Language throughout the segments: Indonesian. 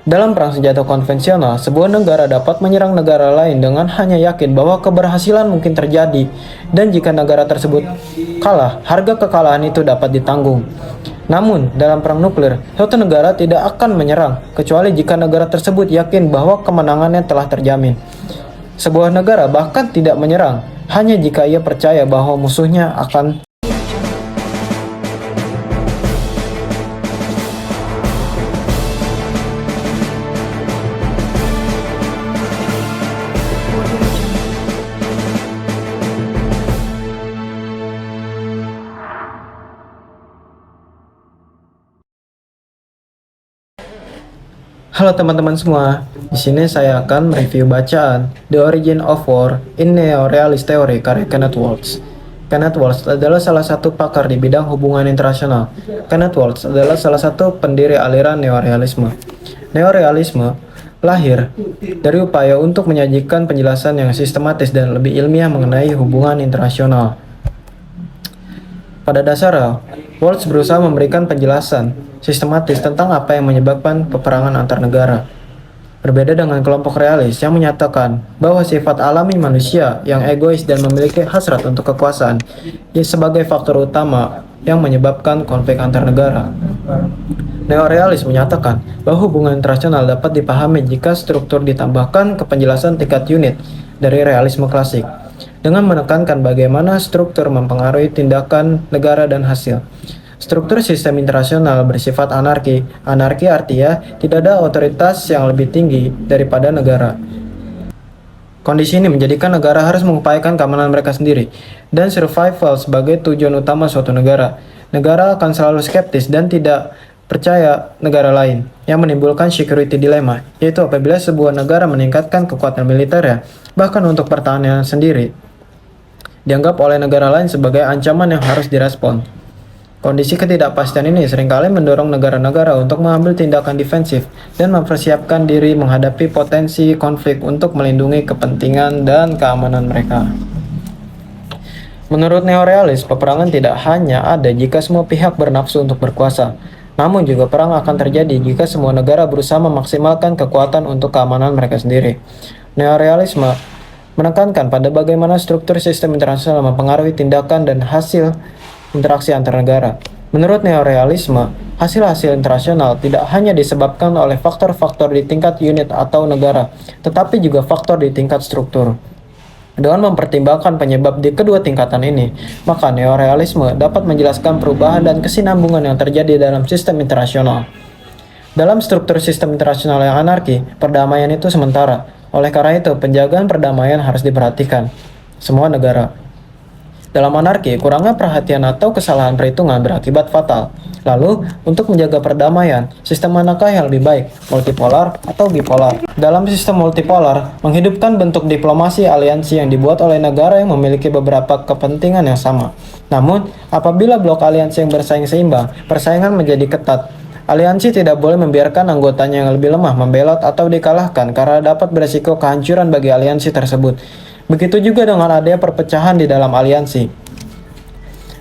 Dalam perang senjata konvensional, sebuah negara dapat menyerang negara lain dengan hanya yakin bahwa keberhasilan mungkin terjadi, dan jika negara tersebut kalah, harga kekalahan itu dapat ditanggung. Namun, dalam perang nuklir, suatu negara tidak akan menyerang, kecuali jika negara tersebut yakin bahwa kemenangannya telah terjamin. Sebuah negara bahkan tidak menyerang, hanya jika ia percaya bahwa musuhnya akan Halo teman-teman semua, di sini saya akan mereview bacaan The Origin of War in Neo-Realist Theory karya Kenneth Waltz. Kenneth Waltz adalah salah satu pakar di bidang hubungan internasional. Kenneth Waltz adalah salah satu pendiri aliran neorealisme. Neorealisme lahir dari upaya untuk menyajikan penjelasan yang sistematis dan lebih ilmiah mengenai hubungan internasional. Pada dasarnya, Waltz berusaha memberikan penjelasan sistematis tentang apa yang menyebabkan peperangan antar negara. Berbeda dengan kelompok realis yang menyatakan bahwa sifat alami manusia yang egois dan memiliki hasrat untuk kekuasaan sebagai faktor utama yang menyebabkan konflik antar negara. Neorealis menyatakan bahwa hubungan internasional dapat dipahami jika struktur ditambahkan ke penjelasan tingkat unit dari realisme klasik, dengan menekankan bagaimana struktur mempengaruhi tindakan negara dan hasil. Struktur sistem internasional bersifat anarki. Anarki artinya tidak ada otoritas yang lebih tinggi daripada negara. Kondisi ini menjadikan negara harus mengupayakan keamanan mereka sendiri dan survival sebagai tujuan utama suatu negara. Negara akan selalu skeptis dan tidak percaya negara lain, yang menimbulkan security dilemma, yaitu apabila sebuah negara meningkatkan kekuatan militernya, bahkan untuk pertahanan sendiri, dianggap oleh negara lain sebagai ancaman yang harus direspon. Kondisi ketidakpastian ini seringkali mendorong negara-negara untuk mengambil tindakan defensif dan mempersiapkan diri menghadapi potensi konflik untuk melindungi kepentingan dan keamanan mereka. Menurut neorealis, peperangan tidak hanya ada jika semua pihak bernafsu untuk berkuasa, namun juga perang akan terjadi jika semua negara berusaha memaksimalkan kekuatan untuk keamanan mereka sendiri. Neorealisme menekankan pada bagaimana struktur sistem internasional mempengaruhi tindakan dan hasil interaksi antar negara. Menurut neorealisme, hasil-hasil internasional tidak hanya disebabkan oleh faktor-faktor di tingkat unit atau negara, tetapi juga faktor di tingkat struktur. Dengan mempertimbangkan penyebab di kedua tingkatan ini, maka neorealisme dapat menjelaskan perubahan dan kesinambungan yang terjadi dalam sistem internasional. Dalam struktur sistem internasional yang anarki, perdamaian itu sementara. Oleh karena itu, penjagaan perdamaian harus diperhatikan semua negara. Dalam anarki, kurangnya perhatian atau kesalahan perhitungan berakibat fatal. Lalu, untuk menjaga perdamaian, sistem manakah yang lebih baik, multipolar atau bipolar? Dalam sistem multipolar, menghidupkan bentuk diplomasi aliansi yang dibuat oleh negara yang memiliki beberapa kepentingan yang sama. Namun, apabila blok aliansi yang bersaing seimbang, persaingan menjadi ketat. Aliansi tidak boleh membiarkan anggotanya yang lebih lemah membelot atau dikalahkan karena dapat beresiko kehancuran bagi aliansi tersebut. Begitu juga dengan adanya perpecahan di dalam aliansi.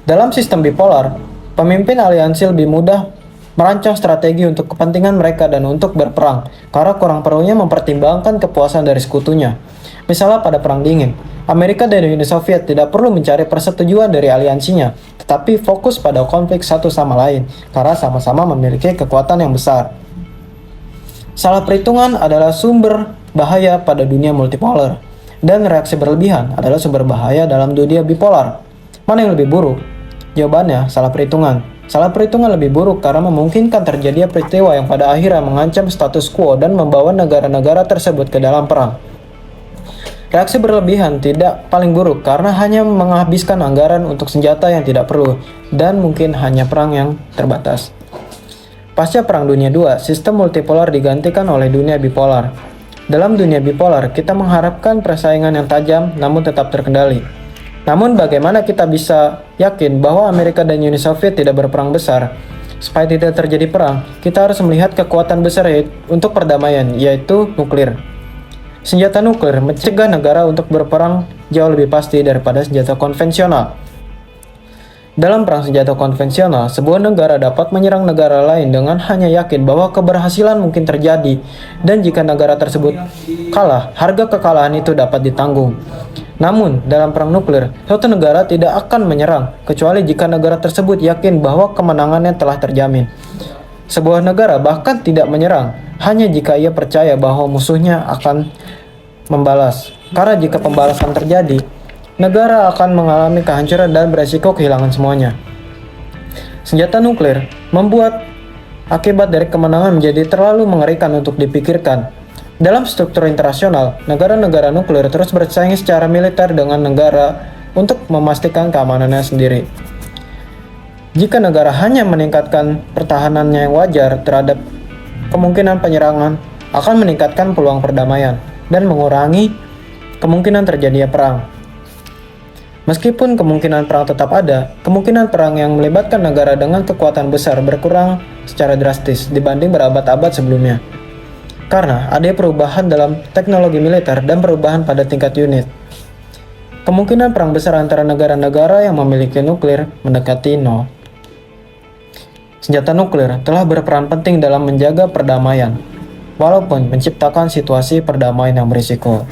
Dalam sistem bipolar, pemimpin aliansi lebih mudah merancang strategi untuk kepentingan mereka dan untuk berperang, karena kurang perlunya mempertimbangkan kepuasan dari sekutunya. Misalnya pada Perang Dingin, Amerika dan Uni Soviet tidak perlu mencari persetujuan dari aliansinya, tetapi fokus pada konflik satu sama lain, karena sama-sama memiliki kekuatan yang besar. Salah perhitungan adalah sumber bahaya pada dunia multipolar, dan reaksi berlebihan adalah sumber bahaya dalam dunia bipolar. Mana yang lebih buruk? Jawabannya, salah perhitungan. Salah perhitungan lebih buruk karena memungkinkan terjadinya peristiwa yang pada akhirnya mengancam status quo dan membawa negara-negara tersebut ke dalam perang. Reaksi berlebihan tidak paling buruk karena hanya menghabiskan anggaran untuk senjata yang tidak perlu dan mungkin hanya perang yang terbatas. Pasca Perang Dunia II, sistem multipolar digantikan oleh dunia bipolar. Dalam dunia bipolar, kita mengharapkan persaingan yang tajam namun tetap terkendali. Namun bagaimana kita bisa yakin bahwa Amerika dan Uni Soviet tidak berperang besar? Supaya tidak terjadi perang, kita harus melihat kekuatan besar untuk perdamaian, yaitu nuklir. Senjata nuklir mencegah negara untuk berperang jauh lebih pasti daripada senjata konvensional. Dalam perang senjata konvensional, sebuah negara dapat menyerang negara lain dengan hanya yakin bahwa keberhasilan mungkin terjadi, dan jika negara tersebut kalah, harga kekalahan itu dapat ditanggung. Namun, dalam perang nuklir, suatu negara tidak akan menyerang, kecuali jika negara tersebut yakin bahwa kemenangannya telah terjamin. Sebuah negara bahkan tidak menyerang, hanya jika ia percaya bahwa musuhnya akan membalas. Karena jika pembalasan terjadi, negara akan mengalami kehancuran dan beresiko kehilangan semuanya. Senjata nuklir membuat akibat dari kemenangan menjadi terlalu mengerikan untuk dipikirkan. Dalam struktur internasional, negara-negara nuklir terus bersaing secara militer dengan negara untuk memastikan keamanannya sendiri. Jika negara hanya meningkatkan pertahanannya yang wajar terhadap kemungkinan penyerangan, akan meningkatkan peluang perdamaian dan mengurangi kemungkinan terjadinya perang. Meskipun kemungkinan perang tetap ada, kemungkinan perang yang melibatkan negara dengan kekuatan besar berkurang secara drastis dibanding berabad-abad sebelumnya. Karena ada perubahan dalam teknologi militer dan perubahan pada tingkat unit. Kemungkinan perang besar antara negara-negara yang memiliki nuklir mendekati nol. Senjata nuklir telah berperan penting dalam menjaga perdamaian, walaupun menciptakan situasi perdamaian yang berisiko.